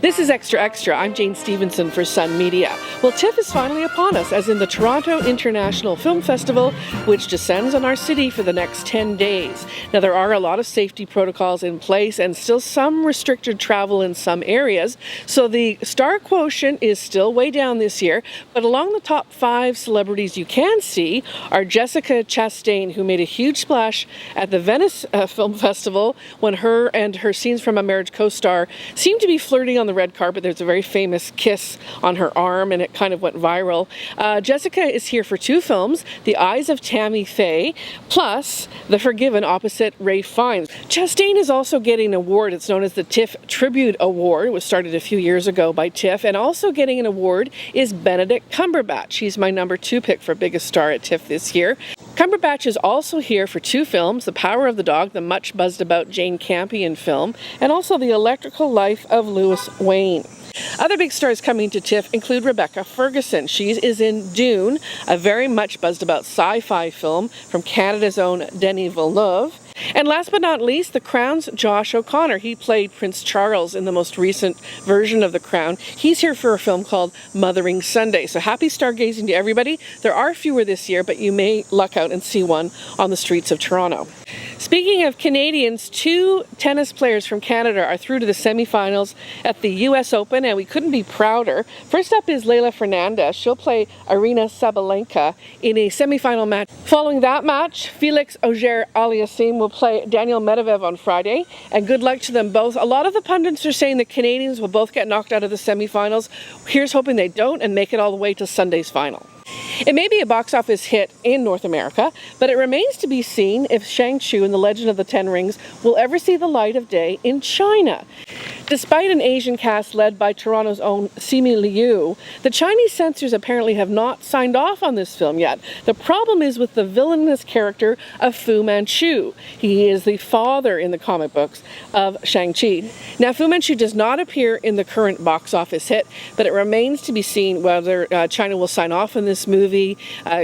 This is Extra Extra. I'm Jane Stevenson for Sun Media. Well, TIFF is finally upon us, as in the Toronto International Film Festival, which descends on our city for the next 10 days. Now, there are a lot of safety protocols in place and still some restricted travel in some areas, so the star quotient is still way down this year, but along the top 5 celebrities you can see are Jessica Chastain, who made a huge splash at the Venice Film Festival when her and her Scenes from a Marriage co-star seemed to be flirting on the red carpet. There's a very famous kiss on her arm and it kind of went viral. Jessica is here for 2 films, The Eyes of Tammy Faye, plus The Forgiven opposite Ralph Fiennes. Chastain is also getting an award. It's known as the TIFF Tribute Award. It was started a few years ago by TIFF. And also getting an award is Benedict Cumberbatch. He's my number 2 pick for biggest star at TIFF this year. Cumberbatch is also here for 2 films, The Power of the Dog, the much buzzed about Jane Campion film, and also The Electrical Life of Louis Wayne. Other big stars coming to TIFF include Rebecca Ferguson. She is in Dune, a very much buzzed about sci-fi film from Canada's own Denis Villeneuve. And last but not least, The Crown's Josh O'Connor. He played Prince Charles in the most recent version of The Crown. He's here for a film called Mothering Sunday. So happy stargazing to everybody. There are fewer this year, but you may luck out and see one on the streets of Toronto. Speaking of Canadians, 2 tennis players from Canada are through to the semifinals at the US Open, and we couldn't be prouder. First up is Leylah Fernandez. She'll play Aryna Sabalenka in a semifinal match. Following that match, Felix Auger-Aliassime will play Daniel Medvedev on Friday, and good luck to them both. A lot of the pundits are saying the Canadians will both get knocked out of the semifinals. Here's hoping they don't and make it all the way to Sunday's final. It may be a box office hit in North America, but it remains to be seen if Shang-Chi and the Legend of the Ten Rings will ever see the light of day in China. Despite an Asian cast led by Toronto's own Simu Liu, the Chinese censors apparently have not signed off on this film yet. The problem is with the villainous character of Fu Manchu. He is the father in the comic books of Shang-Chi. Now, Fu Manchu does not appear in the current box office hit, but it remains to be seen whether China will sign off on this movie.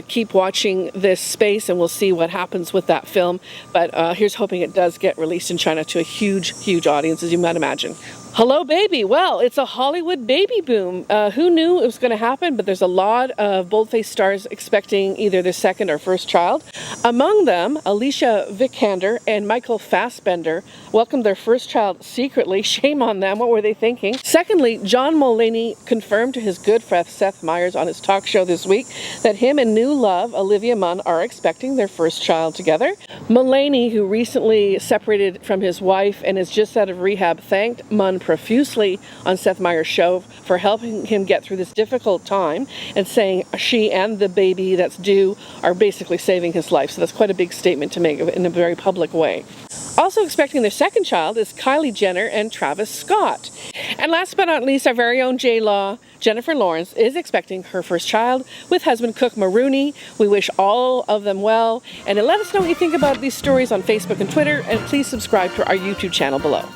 Keep watching this space and we'll see what happens with that film. But here's hoping it does get released in China to a huge, huge audience, as you might imagine. Hello, baby. Well, it's a Hollywood baby boom. Who knew it was going to happen? But there's a lot of boldface stars expecting either their second or first child. Among them, Alicia Vikander and Michael Fassbender welcomed their first child secretly. Shame on them. What were they thinking? Secondly, John Mulaney confirmed to his good friend Seth Meyers on his talk show this week that him and new love Olivia Munn are expecting their first child together. Mulaney, who recently separated from his wife and is just out of rehab, thanked Munn profusely on Seth Meyers' show for helping him get through this difficult time and saying she and the baby that's due are basically saving his life. So that's quite a big statement to make in a very public way. Also expecting their second child is Kylie Jenner and Travis Scott. And last but not least, our very own J-Law, Jennifer Lawrence, is expecting her first child with husband Cook Maroney. We wish all of them well. And let us know what you think about these stories on Facebook and Twitter. And please subscribe to our YouTube channel below.